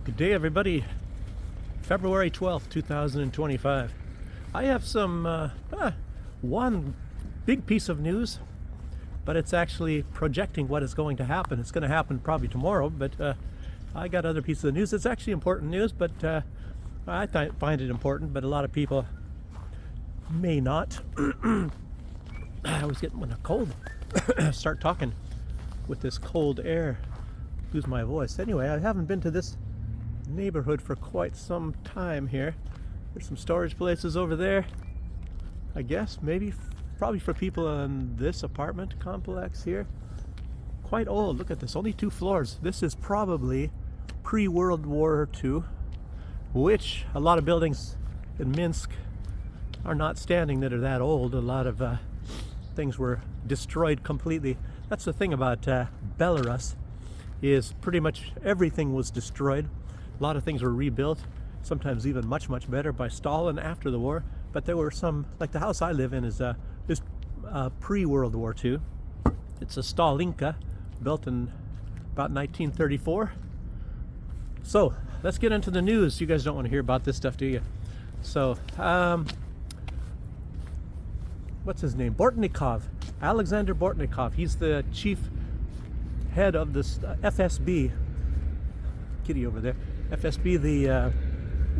Good day, everybody. February 12th, 2025. I have one big piece of news, but it's actually projecting what is going to happen. It's going to happen probably tomorrow, but I got other pieces of news. It's actually important news, but I find it important, but a lot of people may not. I was getting a cold. Start talking with this cold air. Lose my voice. Anyway, I haven't been to this neighborhood for quite some time here. There's some storage places over there, I guess, probably for people in this apartment complex here. Quite old. Look at this, only 2 floors. This is probably pre-World War II, which a lot of buildings in Minsk are not standing that are that old. A lot of things were destroyed completely. That's the thing about Belarus, is pretty much everything was destroyed. A lot of things were rebuilt, sometimes even much better by Stalin after the war. But there were some, like the house I live in is pre-World War II. It's a Stalinka, built in about 1934. So let's get into the news. You guys don't want to hear about this stuff, do you? So, what's his name? Bortnikov, Alexander Bortnikov. He's the chief head of this FSB. Kitty over there. FSB, the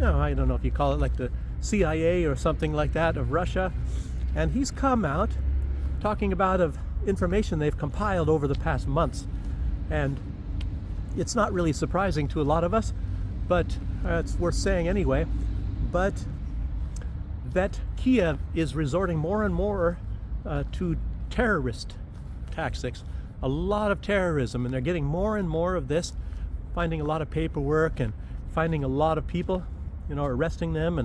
I don't know if you call it like the CIA or something like that of Russia, and he's come out talking about information they've compiled over the past months, and it's not really surprising to a lot of us, but it's worth saying anyway. But that Kiev is resorting more and more to terrorist tactics, a lot of terrorism, and they're getting more and more of this, finding a lot of paperwork and finding a lot of people, arresting them,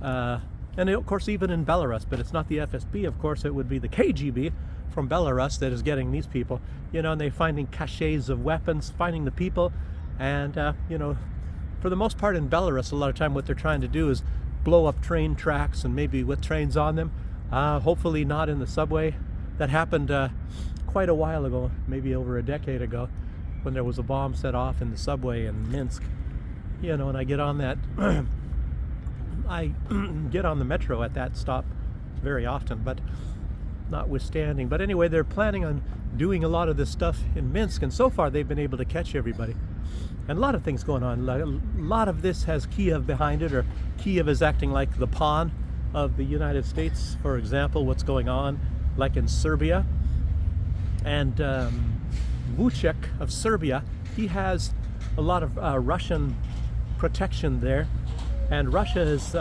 and of course even in Belarus. But it's not the FSB, of course. It would be the KGB from Belarus that is getting these people, and they're finding caches of weapons, finding the people, and for the most part in Belarus, a lot of time what they're trying to do is blow up train tracks, and maybe with trains on them, hopefully not in the subway. That happened quite a while ago, maybe over a decade ago, when there was a bomb set off in the subway in Minsk. And I get on that I get on the metro at that stop very often, but notwithstanding. But anyway, they're planning on doing a lot of this stuff in Minsk, and so far they've been able to catch everybody. And a lot of things going on. A lot of this has Kiev behind it, or Kiev is acting like the pawn of the United States. For example, what's going on like in Serbia. And Vucic of Serbia, he has a lot of Russian protection there, and Russia is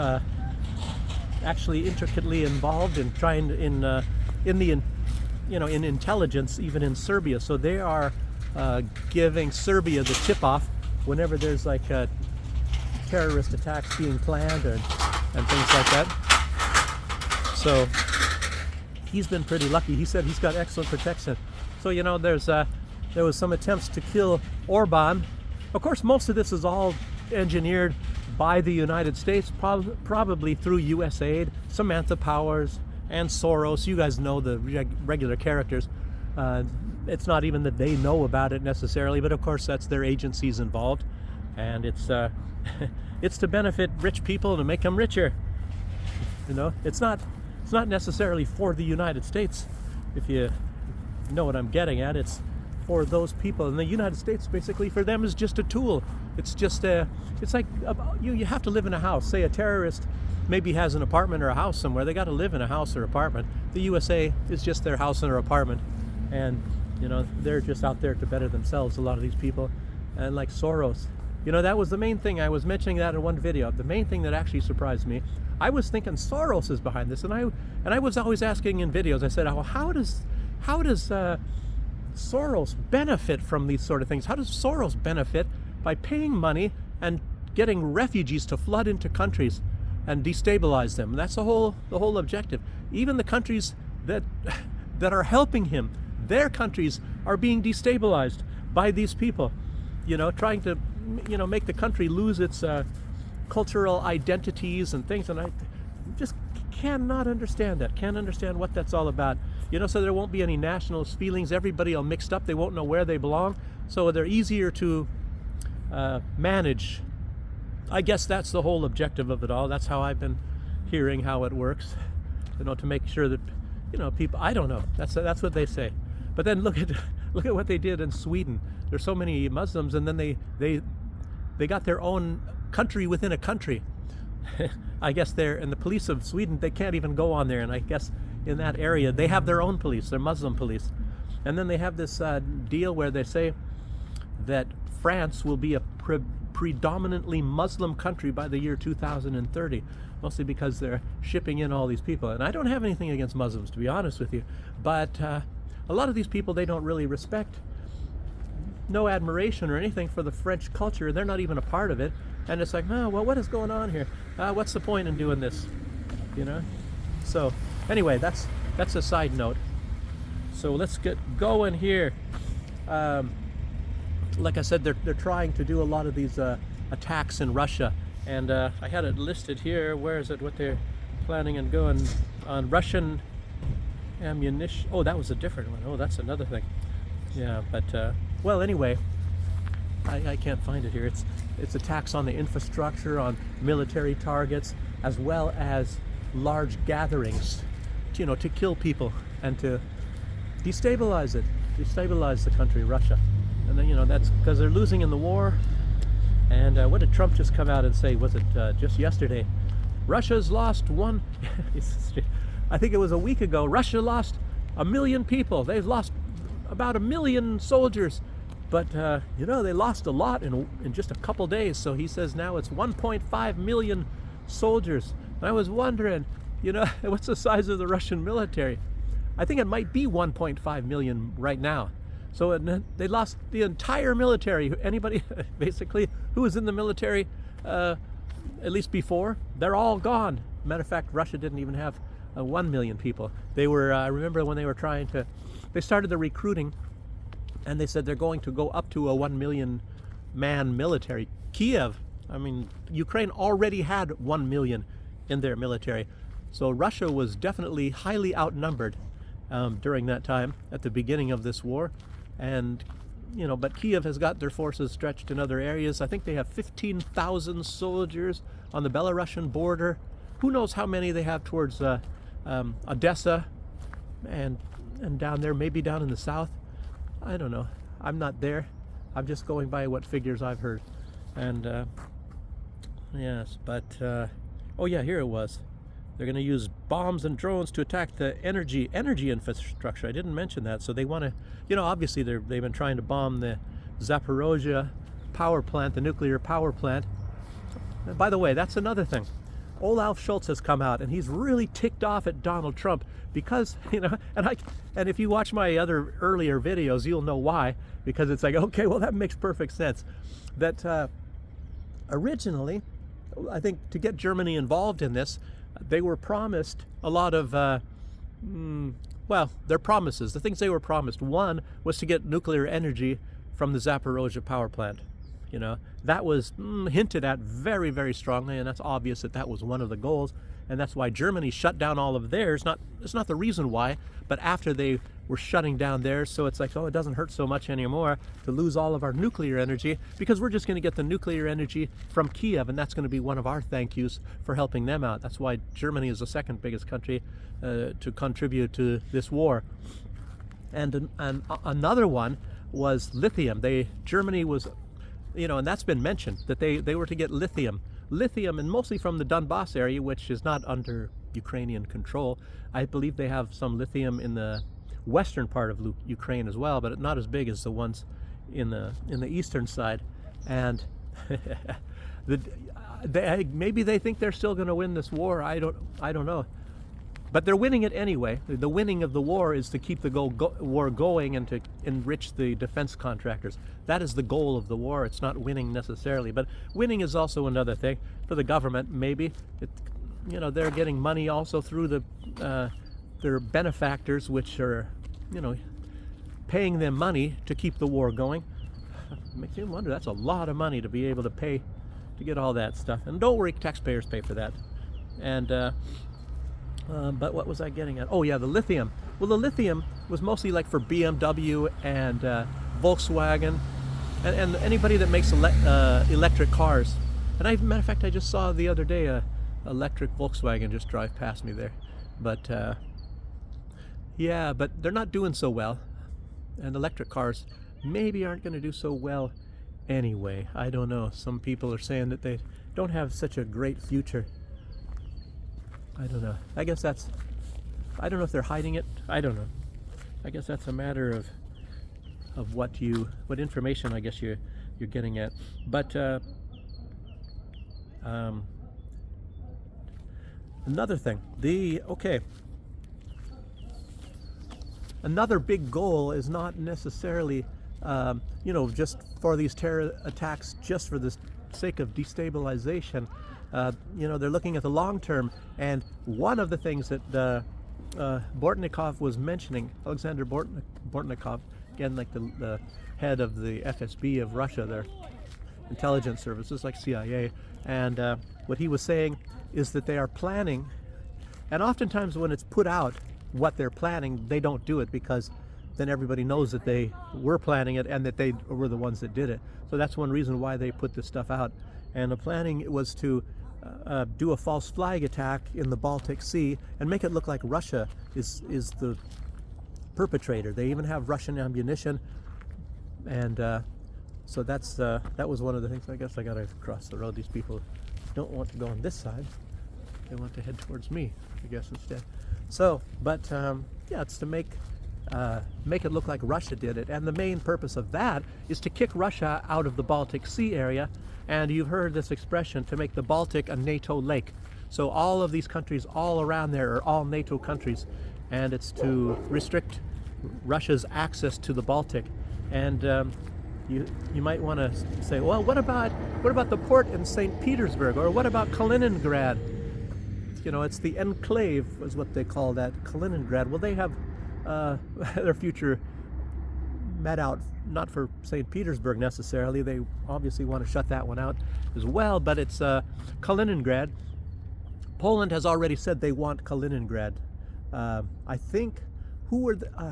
actually intricately involved in trying in intelligence, even in Serbia. So they are giving Serbia the tip off whenever there's like terrorist attacks being planned and things like that. So he's been pretty lucky. He said he's got excellent protection. So there was some attempts to kill Orban. Of course, most of this is all engineered by the United States, probably through USAID, Samantha Powers, and Soros. You guys know the regular characters. It's not even that they know about it necessarily, but of course that's their agencies involved, and it's it's to benefit rich people, to make them richer. It's not necessarily for the United States, if you know what I'm getting at. It's for those people, and the United States basically for them is just a tool. It's just it's like you have to live in a house. Say a terrorist maybe has an apartment or a house somewhere. They got to live in a house or apartment. The USA is just their house and their apartment, and they're just out there to better themselves, a lot of these people. And like Soros, that was the main thing. I was mentioning that in one video. The main thing that actually surprised me, I was thinking Soros is behind this, and I was always asking in videos, I said, how does Soros benefit from these sort of things? How does Soros benefit by paying money and getting refugees to flood into countries and destabilize them? That's the whole objective. Even the countries that are helping him, their countries are being destabilized by these people, trying to make the country lose its cultural identities and things. And I just cannot understand that. Can't understand what that's all about. So there won't be any nationalist feelings. Everybody will mixed up. They won't know where they belong. So they're easier to manage. I guess that's the whole objective of it all. That's how I've been hearing how it works, to make sure that, people, I don't know, that's what they say. But then look at what they did in Sweden. There's so many Muslims, and then they got their own country within a country. I guess and the police of Sweden, they can't even go on there, and I guess in that area they have their own police, their Muslim police. And then they have this deal where they say that France will be a predominantly Muslim country by the year 2030, mostly because they're shipping in all these people. And I don't have anything against Muslims, to be honest with you, but a lot of these people, they don't really respect, no admiration or anything for the French culture. They're not even a part of it, and it's like, oh, well, what is going on here? What's the point in doing this? So anyway, that's a side note. So let's get going here. Like I said, they're trying to do a lot of these attacks in Russia, and I had it listed here. Where is it? What they're planning on going on? Russian ammunition. Oh, that was a different one. Oh, that's another thing. Yeah, but well, anyway, I can't find it here. It's attacks on the infrastructure, on military targets, as well as large gatherings, to kill people and to destabilize the country, Russia. And then, that's because they're losing in the war. And what did Trump just come out and say? Was it just yesterday? Russia's lost one. I think it was a week ago. Russia lost 1 million people. They've lost about 1 million soldiers. But, they lost a lot in just a couple days. So he says now it's 1.5 million soldiers. And I was wondering, what's the size of the Russian military? I think it might be 1.5 million right now. So they lost the entire military. Anybody, basically, who was in the military, at least before, they're all gone. Matter of fact, Russia didn't even have 1 million people. They were, I remember when they started the recruiting, and they said they're going to go up to a 1 million man military. Kiev, Ukraine already had 1 million in their military. So Russia was definitely highly outnumbered during that time at the beginning of this war. And, but Kiev has got their forces stretched in other areas. I think they have 15,000 soldiers on the Belarusian border. Who knows how many they have towards Odessa and down there, maybe down in the south. I don't know. I'm not there. I'm just going by what figures I've heard. And yes, but oh yeah, here it was. They're going to use bombs and drones to attack the energy infrastructure. I didn't mention that. So they want to, obviously they've been trying to bomb the Zaporozhye power plant, the nuclear power plant. And by the way, that's another thing. Olaf Scholz has come out and he's really ticked off at Donald Trump because, and if you watch my other earlier videos, you'll know why. Because it's like, okay, well, that makes perfect sense. That originally, I think to get Germany involved in this, they were promised a lot of, their promises, the things they were promised. One was to get nuclear energy from the Zaporozhye power plant. That was hinted at very, very strongly, and that's obvious that was one of the goals, and that's why Germany shut down all of theirs. It's not the reason why, but after they were shutting down theirs, so it's like, oh, it doesn't hurt so much anymore to lose all of our nuclear energy, because we're just going to get the nuclear energy from Kiev, and that's going to be one of our thank yous for helping them out. That's why Germany is the second biggest country to contribute to this war. And another one was lithium. Germany was, and that's been mentioned, that they were to get lithium, and mostly from the Donbass area, which is not under Ukrainian control. I believe they have some lithium in the western part of Ukraine as well, but not as big as the ones in the eastern side. And maybe they think they're still going to win this war. I don't know. But they're winning it anyway. The winning of the war is to keep the war going and to enrich the defense contractors. That is the goal of the war. It's not winning necessarily, but winning is also another thing for the government. Maybe they're getting money also through their benefactors, which are paying them money to keep the war going. Makes you wonder. That's a lot of money to be able to pay to get all that stuff. And don't worry, taxpayers pay for that. And but what was I getting at? Oh yeah, the lithium. Well, the lithium was mostly like for BMW and Volkswagen and anybody that makes electric cars. And matter of fact, I just saw the other day a electric Volkswagen just drive past me there. But yeah, but they're not doing so well, and electric cars maybe aren't going to do so well anyway. I don't know. Some people are saying that they don't have such a great future. I don't know. I guess that's, I don't know if they're hiding it. I don't know. I guess that's a matter of what information I guess you're getting at. But another thing, another big goal is not necessarily just for these terror attacks just for the sake of destabilization. They're looking at the long term, and one of the things that Bortnikov was mentioning, Alexander Bortnikov, again, like the head of the FSB of Russia, their intelligence services like CIA, and what he was saying is that they are planning, and oftentimes when it's put out what they're planning, they don't do it because then everybody knows that they were planning it and that they were the ones that did it. So that's one reason why they put this stuff out. And the planning was to do a false flag attack in the Baltic Sea and make it look like Russia is the perpetrator. They even have Russian ammunition, and so that was one of the things. I guess I gotta cross the road. These people don't want to go on this side. They want to head towards me, I guess, instead. So, but yeah, it's to make it look like Russia did it, and the main purpose of that is to kick Russia out of the Baltic Sea area. And you've heard this expression, to make the Baltic a NATO lake. So all of these countries all around there are all NATO countries, and it's to restrict Russia's access to the Baltic. And you might want to say, well, what about the port in St. Petersburg, or what about Kaliningrad? It's the enclave, is what they call that, Kaliningrad. Well, they have their future met out, not for St. Petersburg necessarily. They obviously want to shut that one out as well, but it's Kaliningrad. Poland has already said they want Kaliningrad. I think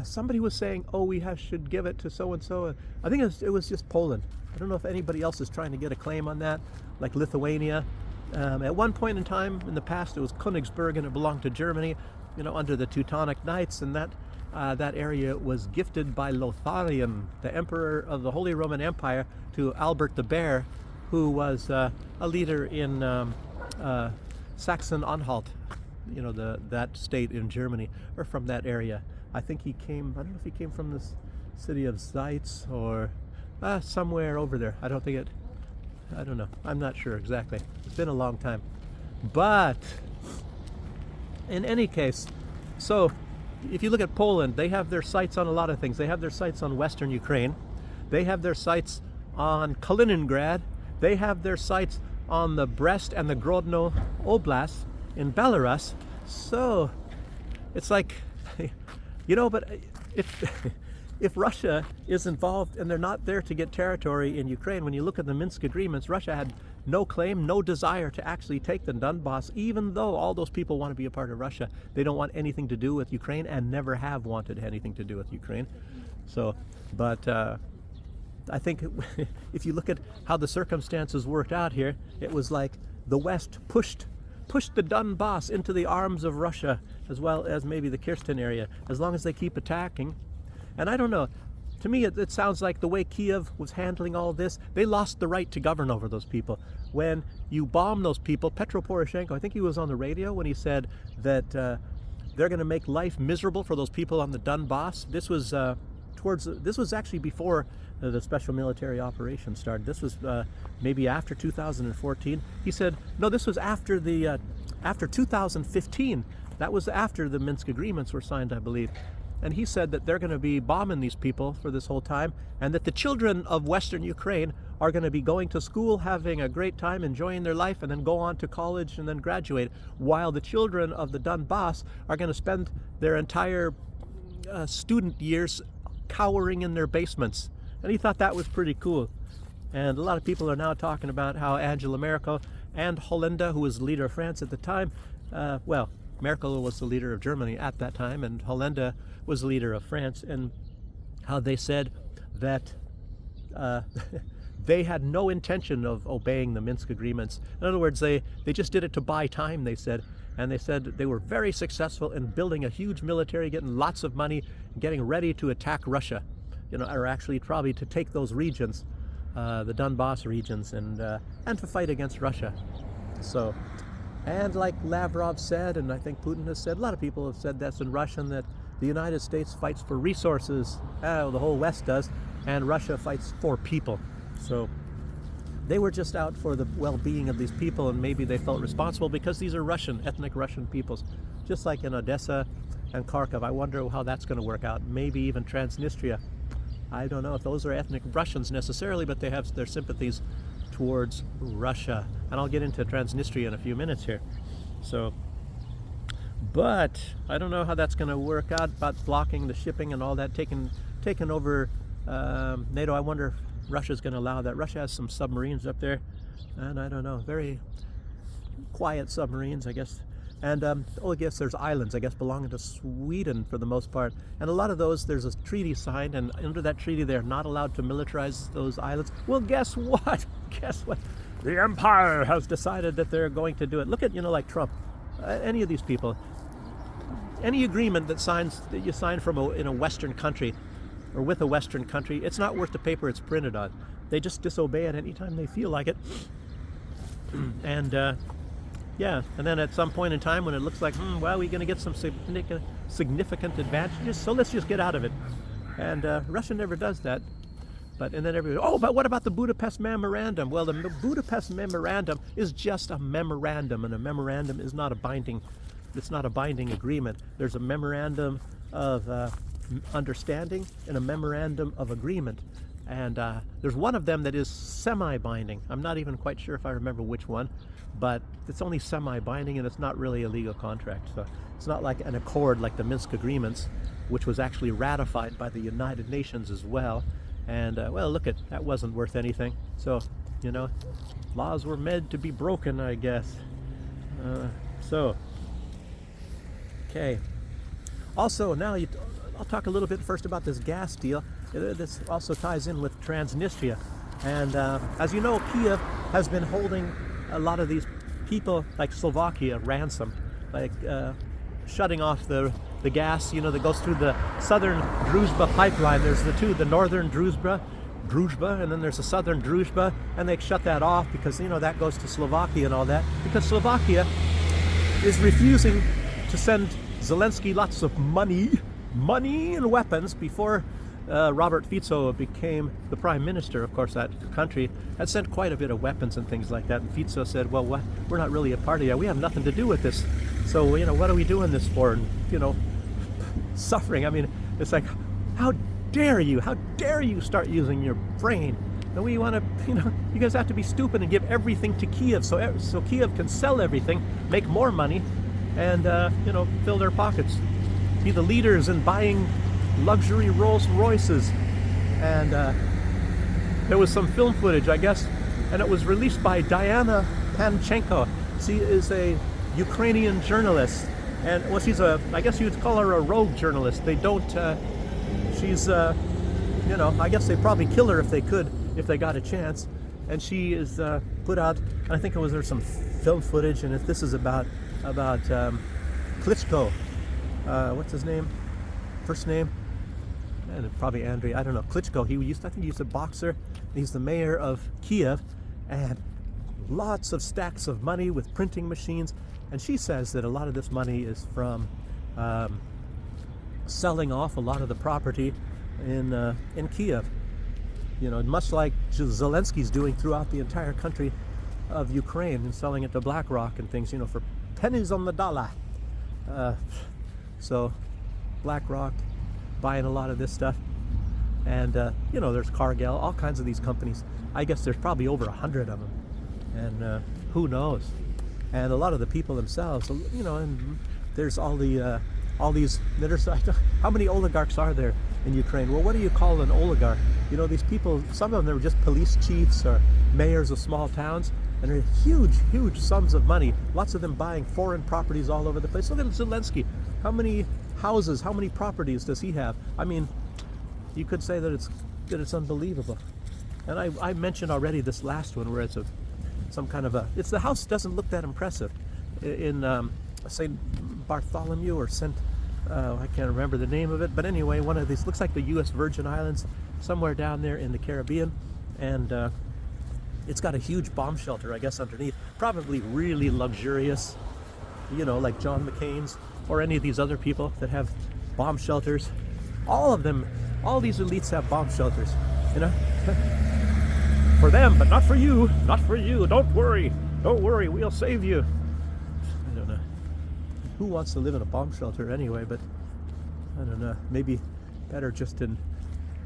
somebody was saying, oh, we should give it to so and so. I think it was just Poland. I don't know if anybody else is trying to get a claim on that, like Lithuania. At one point in time in the past, it was Königsberg, and it belonged to Germany, under the Teutonic Knights, and that area was gifted by Lothario, the emperor of the Holy Roman Empire, to Albert the Bear, who was a leader in Saxon-Anhalt, that state in Germany, or from that area. I think I don't know if he came from the city of Zeitz or somewhere over there. I don't know. I'm not sure exactly. It's been a long time. But in any case, so if you look at Poland, they have their sights on a lot of things. They have their sights on Western Ukraine. They have their sights on Kaliningrad. They have their sights on the Brest and the Grodno Oblast in Belarus. So it's like, but if Russia is involved and they're not there to get territory in Ukraine, when you look at the Minsk agreements, Russia had no claim, no desire to actually take the Donbass, even though all those people want to be a part of Russia. They don't want anything to do with Ukraine and never have wanted anything to do with Ukraine. So, but I think if you look at how the circumstances worked out here, it was like the West pushed the Donbass into the arms of Russia, as well as maybe the Kherson area, as long as they keep attacking. And I don't know, to me it sounds like the way Kiev was handling all this, they lost the right to govern over those people. When you bomb those people, Petro Poroshenko, I think he was on the radio when he said that they're going to make life miserable for those people on the Donbass. This was actually before the special military operation started. This was maybe after 2014. He said, no, this was after 2015. That was after the Minsk agreements were signed, I believe. And he said that they're going to be bombing these people for this whole time, and that the children of Western Ukraine are going to be going to school, having a great time, enjoying their life, and then go on to college and then graduate, while the children of the Donbass are going to spend their entire student years cowering in their basements. And he thought that was pretty cool. And a lot of people are now talking about how Angela Merkel and Hollande, who was the leader of France at the time, Merkel was the leader of Germany at that time, and Hollande was the leader of France, and how they said that uh, they had no intention of obeying the Minsk agreements. In other words, they just did it to buy time, they said. And they said they were very successful in building a huge military, getting lots of money, getting ready to attack Russia, or actually probably to take those regions, the Donbass regions, and to fight against Russia. So, and like Lavrov said, and I think Putin has said, a lot of people have said this in Russian, that the United States fights for resources, the whole West does, and Russia fights for people. So they were just out for the well-being of these people, and maybe they felt responsible because these are ethnic Russian peoples, just like in Odessa and Kharkov. I wonder how that's going to work out. Maybe even Transnistria. I don't know if those are ethnic Russians necessarily, but they have their sympathies towards Russia. And I'll get into Transnistria in a few minutes here. So, but I don't know how that's going to work out, about blocking the shipping and all that, taking over NATO. I wonder if Russia's going to allow that. Russia has some submarines up there, and I don't know, very quiet submarines, I guess. And I guess there's islands, I guess, belonging to Sweden for the most part. And a lot of those, there's a treaty signed, and under that treaty, they're not allowed to militarize those islands. Well, guess what? Guess what? The empire has decided that they're going to do it. Look at, like Trump, any of these people, any agreement that you sign in a Western country, or with a Western country, it's not worth the paper it's printed on. They just disobey it anytime they feel like it. And yeah, and then at some point in time when it looks like, well, we're going to get some significant advantages, so let's just get out of it. And Russia never does that. And then everybody, but what about the Budapest Memorandum? Well, the Budapest Memorandum is just a memorandum, and a memorandum is not a binding agreement. There's a memorandum of understanding and a memorandum of agreement, and there's one of them that is semi-binding. I'm not even quite sure if I remember which one, but it's only semi-binding, and it's not really a legal contract. So it's not like an accord like the Minsk agreements, which was actually ratified by the United Nations as well. And well, look, that wasn't worth anything. So laws were meant to be broken, I guess. Okay. Also, now I'll talk a little bit first about this gas deal. This also ties in with Transnistria. And as you know, Kiev has been holding a lot of these people, like Slovakia, ransom, like shutting off the gas, that goes through the southern Druzhba pipeline. There's the northern Druzhba, and then there's the southern Druzhba, and they shut that off because, that goes to Slovakia and all that, because Slovakia is refusing to send Zelensky lots of money and weapons. Before Robert Fico became the prime minister, of course, that country had sent quite a bit of weapons and things like that. And Fico said, well, we're not really a party. We have nothing to do with this. So, what are we doing this for? And, suffering. I mean, it's like, how dare you start using your brain? And we want to, you guys have to be stupid and give everything to Kiev so Kiev can sell everything, make more money, and, fill their pockets. Be the leaders in buying luxury Rolls Royces. And there was some film footage, I guess, and it was released by Diana Panchenko. She is a Ukrainian journalist, and I guess you'd call her a rogue journalist. They don't, she's, I guess they'd probably kill her if they got a chance. And she is put out, and I think there's some film footage, and this is about Klitschko. What's his name? First name? And probably Andrei. I don't know. Klitschko. I think he's a boxer. He's the mayor of Kiev, and lots of stacks of money with printing machines. And she says that a lot of this money is from selling off a lot of the property in Kiev. Much like Zelensky's doing throughout the entire country of Ukraine, and selling it to BlackRock and things, for pennies on the dollar. So BlackRock buying a lot of this stuff. And, there's Cargill, all kinds of these companies. I guess there's probably over 100 of them. And who knows? And a lot of the people themselves, and there's all these, how many oligarchs are there in Ukraine? Well, what do you call an oligarch? These people, some of them are just police chiefs or mayors of small towns, and they're huge sums of money. Lots of them buying foreign properties all over the place. Look at Zelensky. How many houses, how many properties does he have? I mean, you could say that it's unbelievable. And I mentioned already this last one where it's some kind of a, the house doesn't look that impressive. In St. Bartholomew or St. I can't remember the name of it, but anyway, one of these looks like the U.S. Virgin Islands, somewhere down there in the Caribbean, and it's got a huge bomb shelter, I guess, underneath. Probably really luxurious, you know, like John McCain's or any of these other people that have bomb shelters. All of them, all these elites have bomb shelters, you know. For them, but not for you. Not for you. Don't worry. Don't worry. We'll save you. I don't know. Who wants to live in a bomb shelter anyway? But I don't know. Maybe better just in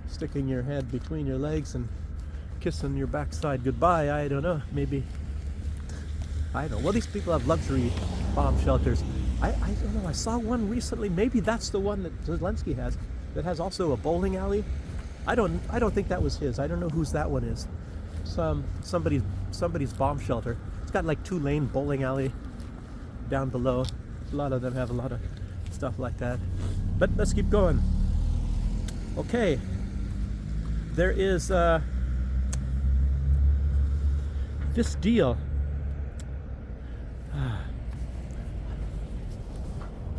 sticking your head between your legs and kissing your backside goodbye. I don't know. Maybe. I don't know. Well, these people have luxury bomb shelters. I don't know. I saw one recently. Maybe that's the one that Zelensky has. That has also a bowling alley. I don't think that was his. I don't know whose that one is. Somebody's bomb shelter. It's got like 2-lane bowling alley down below. A lot of them have a lot of stuff like that. But let's keep going. Okay. There is this deal. I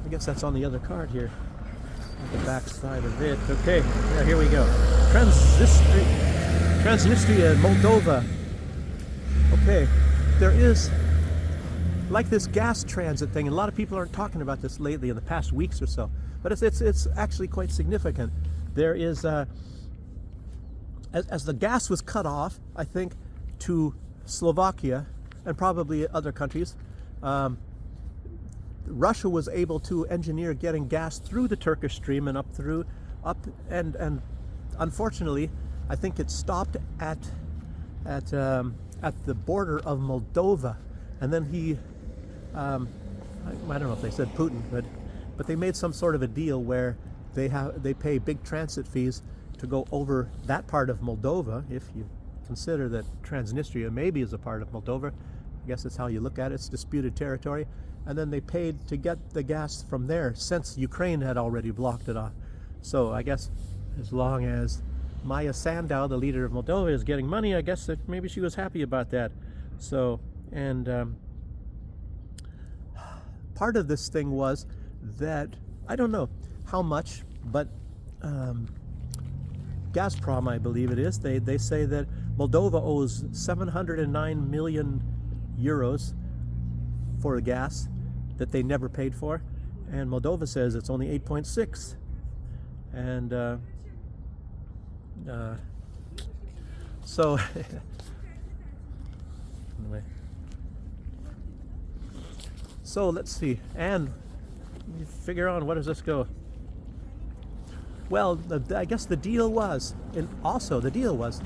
guess that's on the other card here. The back side of it. Okay, yeah, here we go. Transnistria and Moldova. Okay, there is like this gas transit thing, and a lot of people aren't talking about this lately in the past weeks or so, but it's actually quite significant. There is as the gas was cut off, I think, to Slovakia and probably other countries. Russia was able to engineer getting gas through the Turkish Stream and up and unfortunately, I think it stopped at the border of Moldova, and then he, I don't know if they said Putin, but they made some sort of a deal where they pay big transit fees to go over that part of Moldova. If you consider that Transnistria maybe is a part of Moldova, I guess that's how you look at it. It's disputed territory. And then they paid to get the gas from there since Ukraine had already blocked it off. So I guess as long as Maya Sandu, the leader of Moldova, is getting money, I guess that maybe she was happy about that. So, and part of this thing was that, I don't know how much, but Gazprom, I believe it is, they say that Moldova owes 709 million euros for gas that they never paid for, and Moldova says it's only 8.6. And so anyway, so let's see, and you figure on what does this go. Well, I guess the deal was, and also the deal was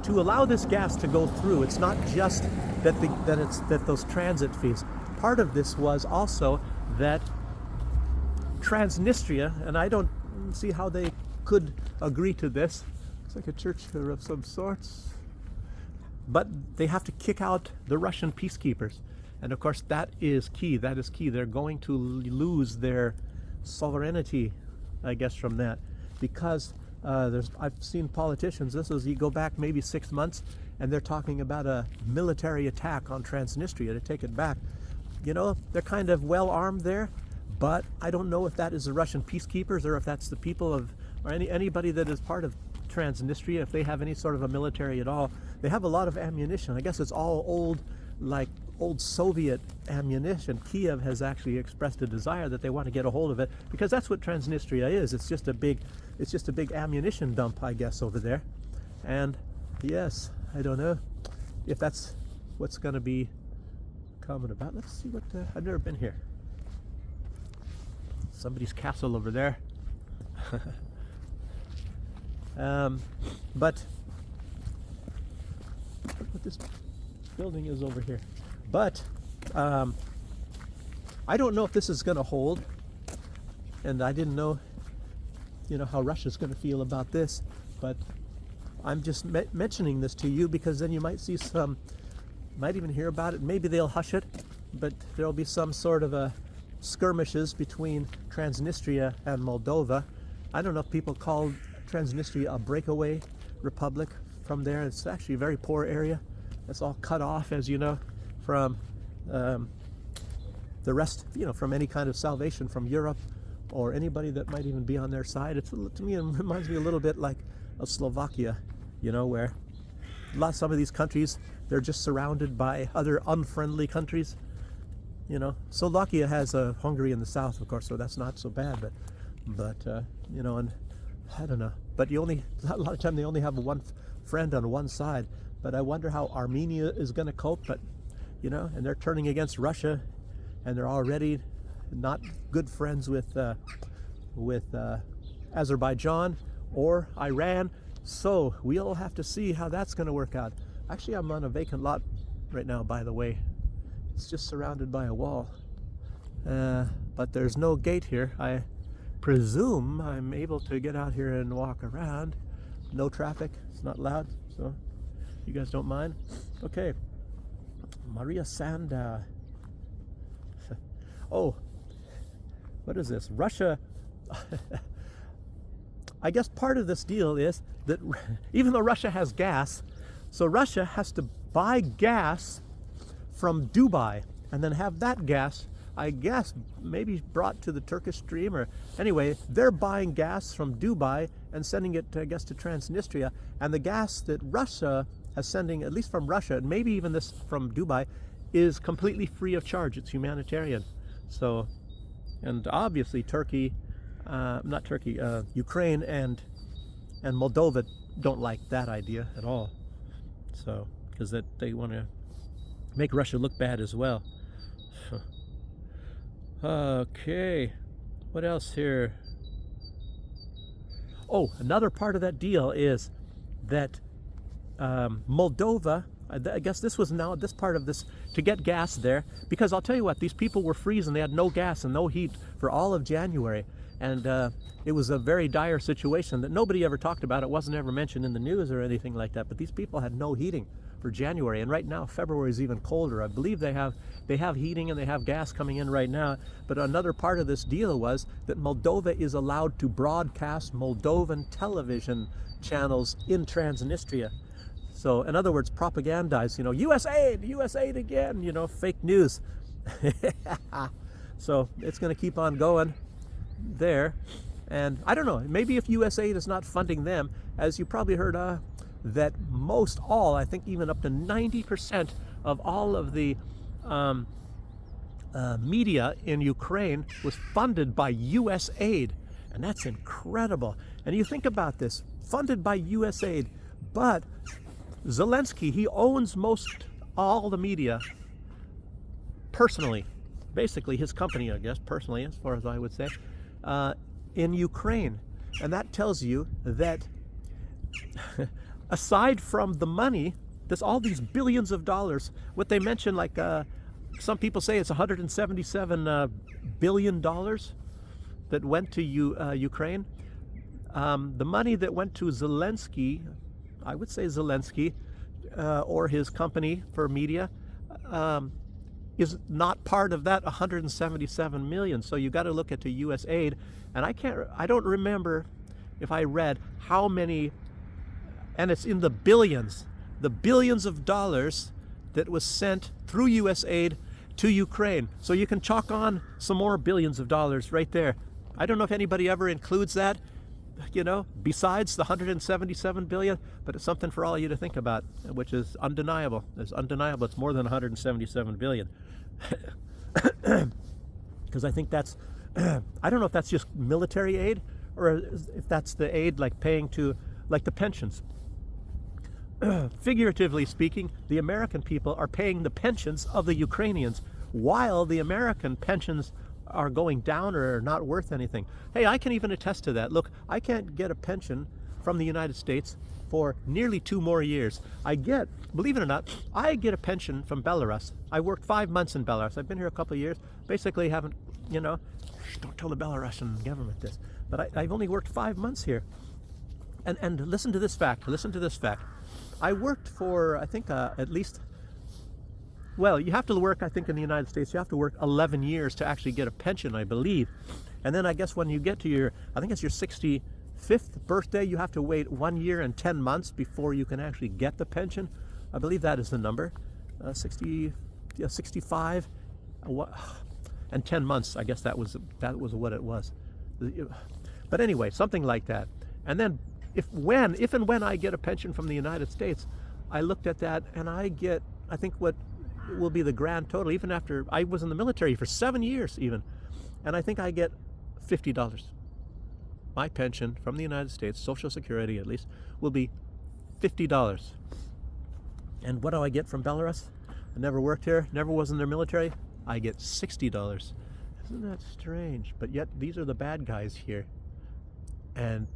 to allow this gas to go through. It's not just that those transit fees. Part of this was also that Transnistria, and I don't see how they could agree to this. It's like a church of some sorts. But they have to kick out the Russian peacekeepers. And of course that is key. That is key. They're going to lose their sovereignty, I guess, from that. Because I've seen politicians, you go back maybe 6 months, and they're talking about a military attack on Transnistria to take it back. You know, they're kind of well armed there, but I don't know if that is the Russian peacekeepers or if that's the people of, or anybody that is part of Transnistria, if they have any sort of a military at all. They have a lot of ammunition. I guess it's all old Soviet ammunition. Kiev has actually expressed a desire that they want to get a hold of it, because that's what Transnistria is. It's just a big ammunition dump, I guess, over there. And yes, I don't know if that's what's going to be coming about. Let's see what I've never been here. Somebody's castle over there. But what this building is over here. But I don't know if this is going to hold, and I didn't know, how Russia's going to feel about this. But I'm just mentioning this to you because then you might see might even hear about it. Maybe they'll hush it, but there'll be some sort of skirmishes between Transnistria and Moldova. I don't know if people call Transnistria a breakaway Republic from there. It's actually a very poor area. It's all cut off, as you know, from the rest, from any kind of salvation from Europe or anybody that might even be on their side. To me, it reminds me a little bit like of Slovakia, where some of these countries, they're just surrounded by other unfriendly countries. Slovakia has Hungary in the south, of course, so that's not so bad. But and I don't know. But a lot of time they only have one friend on one side. But I wonder how Armenia is going to cope. But and they're turning against Russia, and they're already not good friends with Azerbaijan or Iran. So we'll have to see how that's going to work out. Actually, I'm on a vacant lot right now, by the way. It's just surrounded by a wall. But there's no gate here. I presume I'm able to get out here and walk around. No traffic. It's not loud, so you guys don't mind. Okay. Maria Sanda. Oh, what is this? Russia. I guess part of this deal is that even though Russia has gas, so Russia has to buy gas from Dubai and then have that gas, I guess, maybe brought to the Turkish stream, or anyway, they're buying gas from Dubai and sending it, I guess, to Transnistria. And the gas that Russia is sending, at least from Russia, and maybe even this from Dubai, is completely free of charge. It's humanitarian. So, and obviously Ukraine and Moldova don't like that idea at all. So, because they want to make Russia look bad as well. Okay, what else here? Oh, another part of that deal is that Moldova, I guess this part of this, to get gas there, because I'll tell you what, these people were freezing. They had no gas and no heat for all of January. And it was a very dire situation that nobody ever talked about. It wasn't ever mentioned in the news or anything like that. But these people had no heating for January. And right now, February is even colder. I believe they have heating and they have gas coming in right now. But another part of this deal was that Moldova is allowed to broadcast Moldovan television channels in Transnistria. So, in other words, propagandize, US aid again, fake news. So it's going to keep on going there. And I don't know, maybe if USAID is not funding them, as you probably heard, that I think even up to 90% of all of the media in Ukraine was funded by USAID. And that's incredible. And you think about this, funded by USAID, but Zelensky, he owns all the media personally, basically his company, I guess, personally, as far as I would say, in Ukraine. And that tells you that aside from the money, there's all these billions of dollars. What they mention, like some people say it's $177 billion that went to Ukraine. The money that went to Zelensky, I would say Zelensky, or his company for media, is not part of that 177 million. So you got to look at the U.S. aid, and I don't remember if I read how many, and it's in the billions of dollars that was sent through U.S. aid to Ukraine. So you can chalk on some more billions of dollars right there. I don't know if anybody ever includes that, besides the 177 billion, but it's something for all of you to think about, which is undeniable. It's undeniable. It's more than 177 billion. Because I think that's, I don't know if that's just military aid or if that's the aid like paying to, like the pensions. Figuratively speaking, the American people are paying the pensions of the Ukrainians while the American pensions are going down or are not worth anything. Hey, I can even attest to that. Look, I can't get a pension from the United States for nearly 2 more years. Believe it or not, I get a pension from Belarus. I worked 5 months in Belarus. I've been here a couple of years. Basically haven't, don't tell the Belarusian government this, but I've only worked 5 months here. And listen to this fact. I worked for, I think, at least, well, you have to work, I think in the United States, you have to work 11 years to actually get a pension, I believe. And then I guess when you get to I think it's your 65th 65th birthday, you have to wait 1 year and 10 months before you can actually get the pension. I believe that is the number. 65 and 10 months. I guess that was what it was. But anyway, something like that. And then if and when I get a pension from the United States, I looked at that and I get, I think, what will be the grand total, even after I was in the military for 7 years even, and I think I get $50. My pension from the United States, Social Security at least, will be $50. And what do I get from Belarus? I never worked here, never was in their military. I get $60. Isn't that strange? But yet these are the bad guys here. And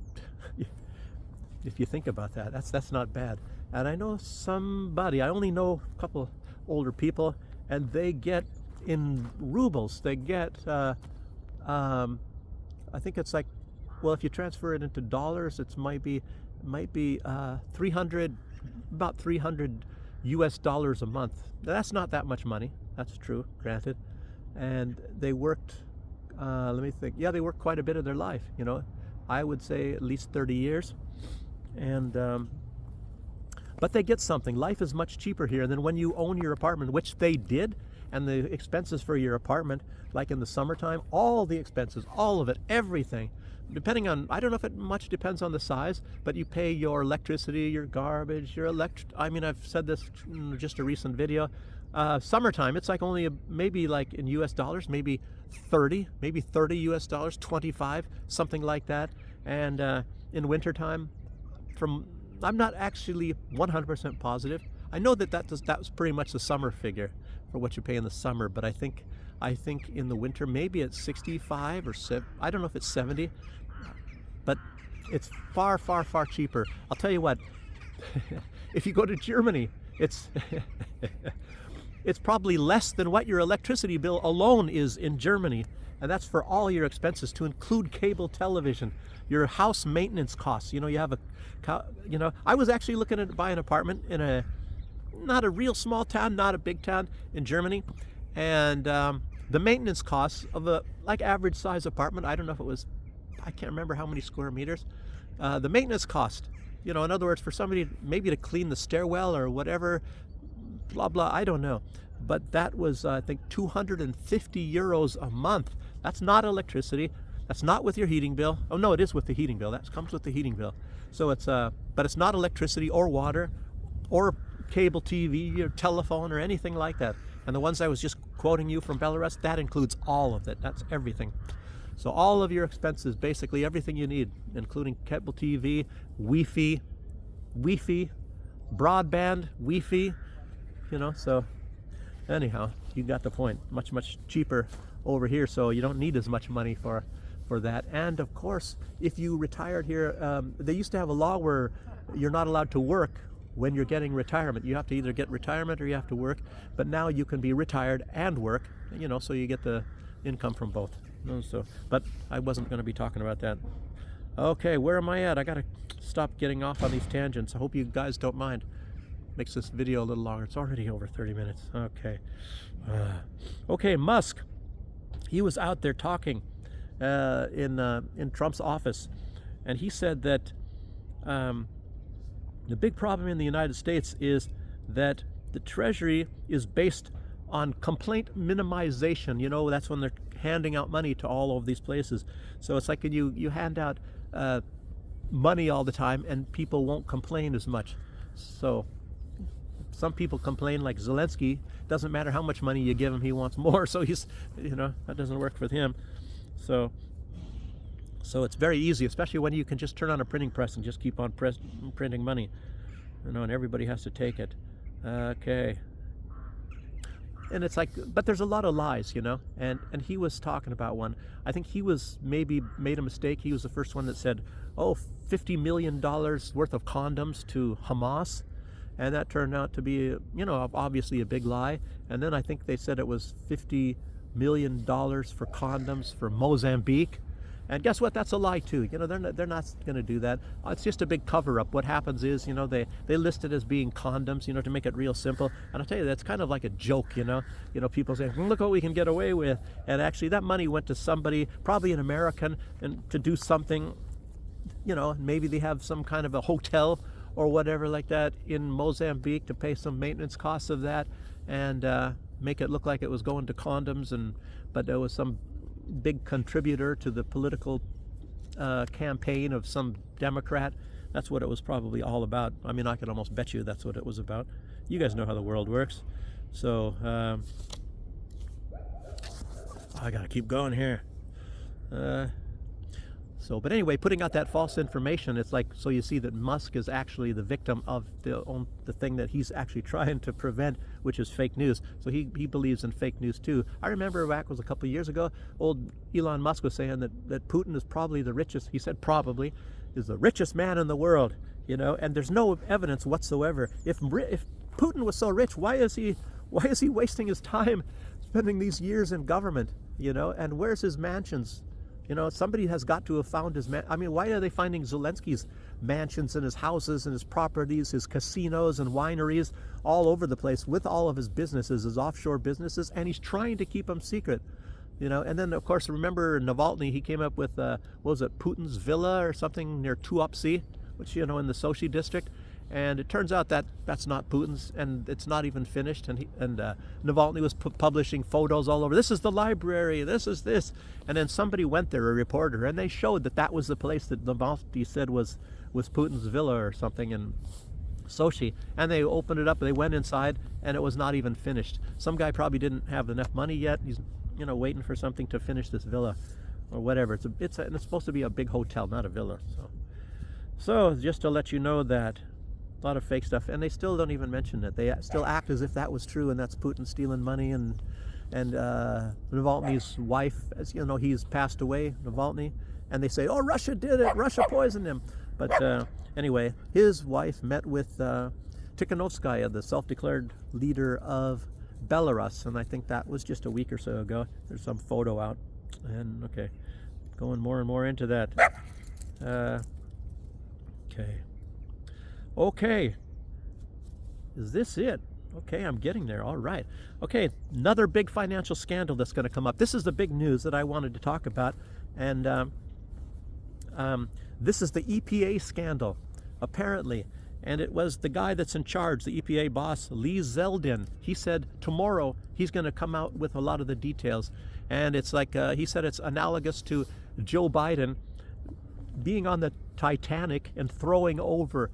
if you think about that, that's not bad. And I know somebody, I only know a couple older people, and they get in rubles, they get, I think it's like, well, if you transfer it into dollars, it might be 300, about 300 US dollars a month. That's not that much money. That's true, granted. And they worked, let me think. Yeah, they worked quite a bit of their life, you know. I would say at least 30 years. And, but they get something. Life is much cheaper here than when you own your apartment, which they did. And the expenses for your apartment, like in the summertime, all the expenses, all of it, everything, depending on, I don't know if it much depends on the size, but you pay your electricity, your garbage, your I mean, I've said this in just a recent video. Summertime, it's like only maybe like in US dollars, maybe 30 US dollars, 25, something like that. And in wintertime, I'm not actually 100% positive. I know that was pretty much the summer figure for what you pay in the summer, but I think in the winter maybe it's 65 or 7. I don't know if it's 70, but it's far, far, far cheaper. I'll tell you what, if you go to Germany, it's it's probably less than what your electricity bill alone is in Germany, and that's for all your expenses, to include cable television, your house maintenance costs. You know, you have I was actually looking at buying an apartment in not a real small town, not a big town in Germany, and the maintenance costs of a average size apartment, I don't know if it was, I can't remember how many square meters, the maintenance cost, you know, in other words, for somebody maybe to clean the stairwell or whatever, blah blah, I don't know, but that was I think 250 euros a month. That's not electricity, that's not with your heating bill. Oh no, it is with the heating bill, that comes with the heating bill. So it's but it's not electricity or water or cable TV or telephone or anything like that. And the ones I was just quoting you from Belarus, that includes all of it. That's everything. So all of your expenses, basically everything you need, including cable TV, Wi-Fi, broadband, Wi-Fi, you know. So anyhow, you got the point. Much, much cheaper over here, so you don't need as much money for that. And of course, if you retired here, they used to have a law where you're not allowed to work when you're getting retirement. You have to either get retirement or you have to work, but now you can be retired and work, you know, so you get the income from both. So, but I wasn't going to be talking about that. Okay, where am I at? I gotta stop getting off on these tangents. I hope you guys don't mind. Makes this video a little longer. It's already over 30 minutes. Okay. Okay, Musk, he was out there talking in Trump's office, and he said that the big problem in the United States is that the Treasury is based on complaint minimization. You know, that's when they're handing out money to all of these places. So it's like you hand out money all the time and people won't complain as much. So some people complain, like Zelensky. Doesn't matter how much money you give him, he wants more. So he's, you know, that doesn't work for him. So it's very easy, especially when you can just turn on a printing press and just keep on printing money, you know, and everybody has to take it. Okay. And it's like, but there's a lot of lies, you know, and he was talking about one. I think he was maybe made a mistake. He was the first one that said, oh, $50 million worth of condoms to Hamas. And that turned out to be, you know, obviously a big lie. And then I think they said it was $50 million for condoms for Mozambique. And guess what? That's a lie too. You know, they're not going to do that. It's just a big cover-up. What happens is, you know, they list it as being condoms, you know, to make it real simple. And I'll tell you, that's kind of like a joke, you know. You know, people say, look what we can get away with. And actually, that money went to somebody, probably an American, and to do something you know, maybe they have some kind of a hotel or whatever like that in Mozambique to pay some maintenance costs of that, and make it look like it was going to condoms, but there was some big contributor to the political campaign of some Democrat. That's what it was probably all about. I mean, I could almost bet you that's what it was about. You guys know how the world works. So I gotta keep going here. But anyway, putting out that false information, it's like, so you see that Musk is actually the victim of the thing that he's actually trying to prevent, which is fake news. So he believes in fake news too. I remember back was a couple of years ago, old Elon Musk was saying that Putin is probably the richest, he said probably, is the richest man in the world, you know, and there's no evidence whatsoever. If Putin was so rich, why is he wasting his time spending these years in government, you know, and where's his mansions? You know, somebody has got to have found his I mean, why are they finding Zelensky's mansions and his houses and his properties, his casinos and wineries all over the place with all of his businesses, his offshore businesses, and he's trying to keep them secret, you know? And then, of course, remember Navalny, he came up with, what was it, Putin's Villa or something near Tuapse, which, you know, in the Sochi district. And it turns out that that's not Putin's, and it's not even finished. And Navalny was publishing photos all over. This is the library. This is this. And then somebody went there, a reporter, and they showed that was the place that Navalny said was Putin's villa or something in Sochi. And they opened it up. And they went inside, and it was not even finished. Some guy probably didn't have enough money yet. He's, you know, waiting for something to finish this villa or whatever. And it's supposed to be a big hotel, not a villa. So just to let you know that. A lot of fake stuff, and they still don't even mention it. They still act as if that was true, and that's Putin stealing money, and Navalny's wife, as you know, he's passed away, Navalny, and they say, oh, Russia did it, Russia poisoned him. But anyway, his wife met with Tikhanovskaya, the self-declared leader of Belarus, and I think that was just a week or so ago. There's some photo out, and okay, going more and more into that. Okay, is this it? Okay, I'm getting there. All right. Okay, another big financial scandal that's going to come up. This is the big news that I wanted to talk about, and this is the EPA scandal, apparently. And it was the guy that's in charge, the EPA boss, Lee Zeldin. He said tomorrow he's going to come out with a lot of the details. And it's like, he said it's analogous to Joe Biden being on the Titanic and throwing over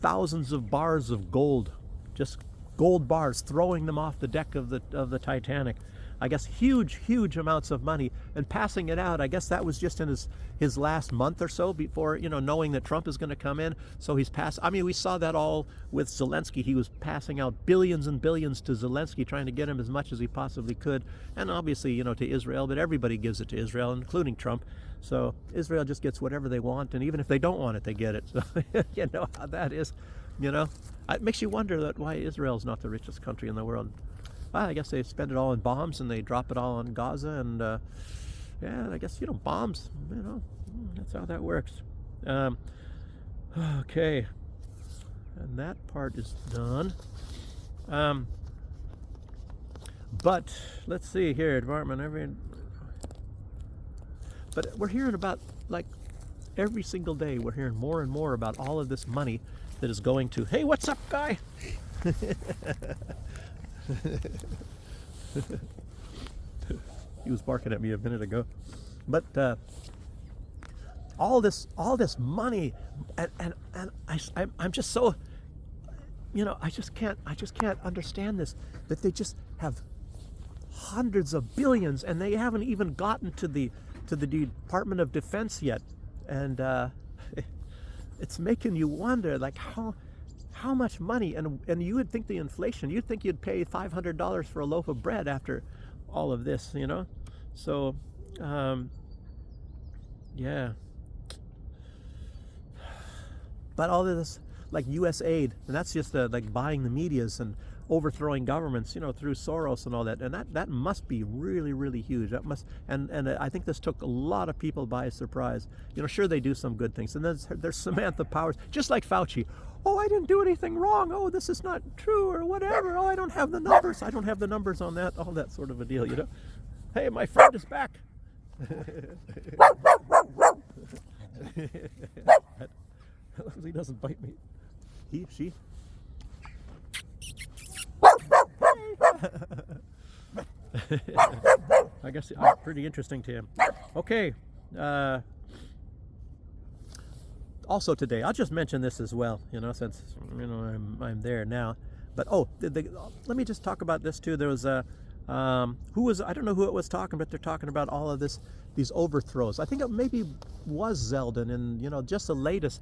thousands of bars of gold, just gold bars, throwing them off the deck of the Titanic. I guess huge amounts of money, and passing it out. I guess that was just in his last month or so before, you know, knowing that Trump is going to come in. So he's I mean, we saw that all with Zelensky. He was passing out billions and billions to Zelensky, trying to get him as much as he possibly could, and obviously, you know, to Israel. But everybody gives it to Israel, including Trump. So Israel just gets whatever they want, and even if they don't want it, they get it. So you know how that is, you know. It makes you wonder why Israel's not the richest country in the world. Well, I guess they spend it all in bombs, and they drop it all on Gaza, and yeah, I guess, you know, bombs, you know, that's how that works. Okay, and that part is done. But let's see here, but we're hearing about, like, every single day we're hearing more and more about all of this money that is going to, hey, what's up, guy? He was barking at me a minute ago. But all this money, and I'm just so, you know, I just can't understand this, that they just have hundreds of billions, and they haven't even gotten to the Department of Defense yet, and it's making you wonder, like, how much money, and you would think the inflation, you'd think you'd pay $500 for a loaf of bread after all of this, you know. So yeah, but all of this, like US aid, and that's just like buying the medias and overthrowing governments, you know, through Soros and all that, and that must be really huge. That must, and I think this took a lot of people by surprise. You know, sure, they do some good things, and then there's Samantha Powers, just like Fauci. Oh, I didn't do anything wrong. Oh, this is not true, or whatever. Oh, I don't have the numbers. I don't have the numbers on that. All that sort of a deal, you know. Hey, my friend is back. He doesn't bite me. He, she. I guess I'm pretty interesting to him. Okay. Also today, I'll just mention this as well, since I'm there now. But let me just talk about this too. There was I don't know who it was talking, but they're talking about all of these overthrows. I think it maybe was Zeldin, and just the latest.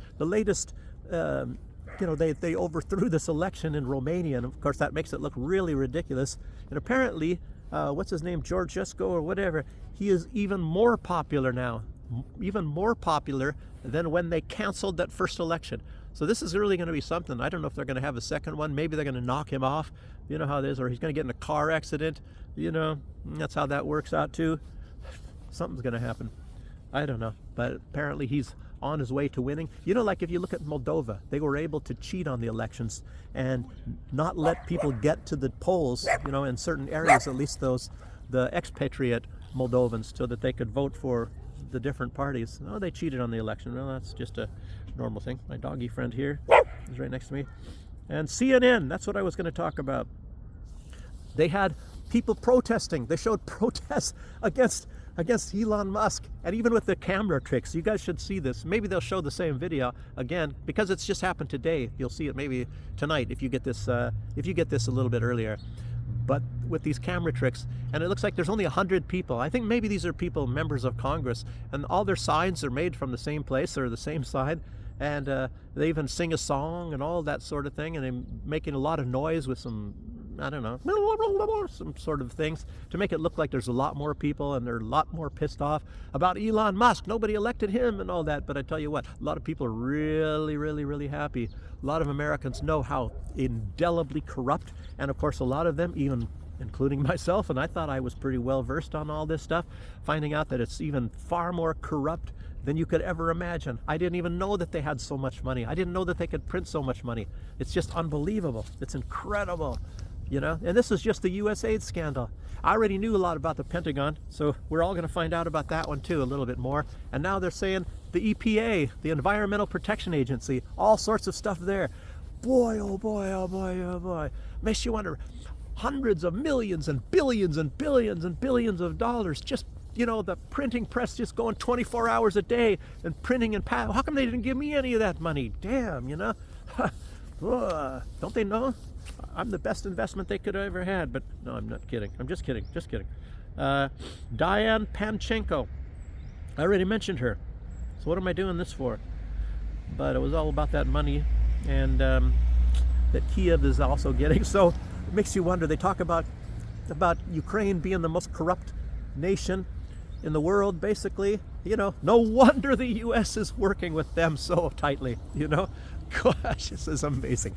They overthrew this election in Romania, and of course that makes it look really ridiculous. And apparently, what's his name, Georgescu or whatever, he is even more popular now, even more popular than when they canceled that first election. So this is really going to be something. I don't know if they're going to have a second one. Maybe they're going to knock him off. You know how it is, or he's going to get in a car accident. That's how that works out too. Something's going to happen. I don't know, but apparently he's on his way to winning. Like if you look at Moldova, they were able to cheat on the elections and not let people get to the polls, in certain areas, at least the expatriate Moldovans, so that they could vote for the different parties. Oh, they cheated on the election. Well, that's just a normal thing. My doggy friend here is right next to me. And CNN, that's what I was going to talk about. They had people protesting. They showed protests against Elon Musk, and even with the camera tricks. You guys should see this. Maybe they'll show the same video again, because it's just happened today. You'll see it maybe tonight if you get this a little bit earlier. But with these camera tricks, and it looks like there's only 100 people. I think maybe these are people, members of Congress, and all their signs are made from the same place or the same side, and they even sing a song and all that sort of thing, and they're making a lot of noise with some, I don't know, some sort of things to make it look like there's a lot more people and they're a lot more pissed off about Elon Musk. Nobody elected him and all that. But I tell you what, a lot of people are really, really, really happy. A lot of Americans know how indelibly corrupt, and of course a lot of them, even including myself, and I thought I was pretty well versed on all this stuff, finding out that it's even far more corrupt than you could ever imagine. I didn't even know that they had so much money. I didn't know that they could print so much money. It's just unbelievable. It's incredible. And this is just the USAID scandal. I already knew a lot about the Pentagon, so we're all going to find out about that one too a little bit more. And now they're saying the EPA, the Environmental Protection Agency, all sorts of stuff there. Boy, oh boy, oh boy, oh boy. Makes you wonder, hundreds of millions and billions and billions and billions of dollars, just, the printing press just going 24 hours a day and printing and how come they didn't give me any of that money? Damn, don't they know? I'm the best investment they could have ever had. But no, I'm not kidding. I'm just kidding. Diane Panchenko. I already mentioned her. So what am I doing this for? But it was all about that money, and that Kiev is also getting. So it makes you wonder. They talk about Ukraine being the most corrupt nation in the world, basically. No wonder the U.S. is working with them so tightly. Gosh, this is amazing.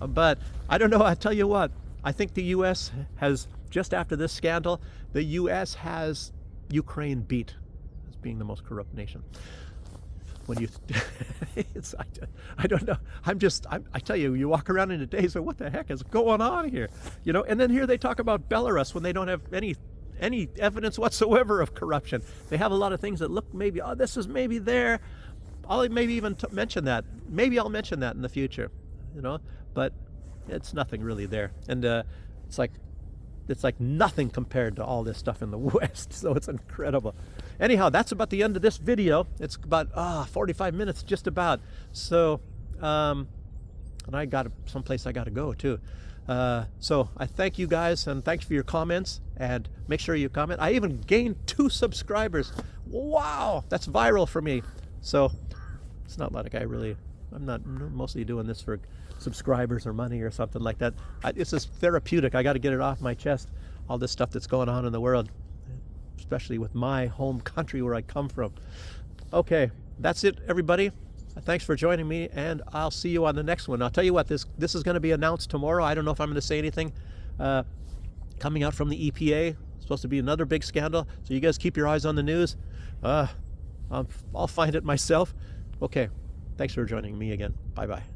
But I don't know, I tell you what, I think the U.S. has, just after this scandal, the U.S. has Ukraine beat as being the most corrupt nation. When you, I don't know, I tell you, you walk around in a daze, so what the heck is going on here? And then here they talk about Belarus when they don't have any evidence whatsoever of corruption. They have a lot of things that look maybe, this is maybe there. I'll maybe even mention that. Maybe I'll mention that in the future, but it's nothing really there. And it's like nothing compared to all this stuff in the West. So it's incredible. Anyhow, that's about the end of this video. It's about 45 minutes just about. So, and I got someplace I got to go too. So I thank you guys, and thanks for your comments, and make sure you comment. I even gained 2 subscribers. Wow, that's viral for me. So it's not like I'm not mostly doing this for subscribers or money or something like that. It's just therapeutic. I got to get it off my chest, all this stuff that's going on in the world, especially with my home country where I come from. Okay, that's it, everybody. Thanks for joining me, and I'll see you on the next one. I'll tell you what, this is going to be announced tomorrow. I don't know if I'm going to say anything coming out from the EPA. It's supposed to be another big scandal, so you guys keep your eyes on the news. I'll find it myself. Okay, thanks for joining me again. Bye-bye.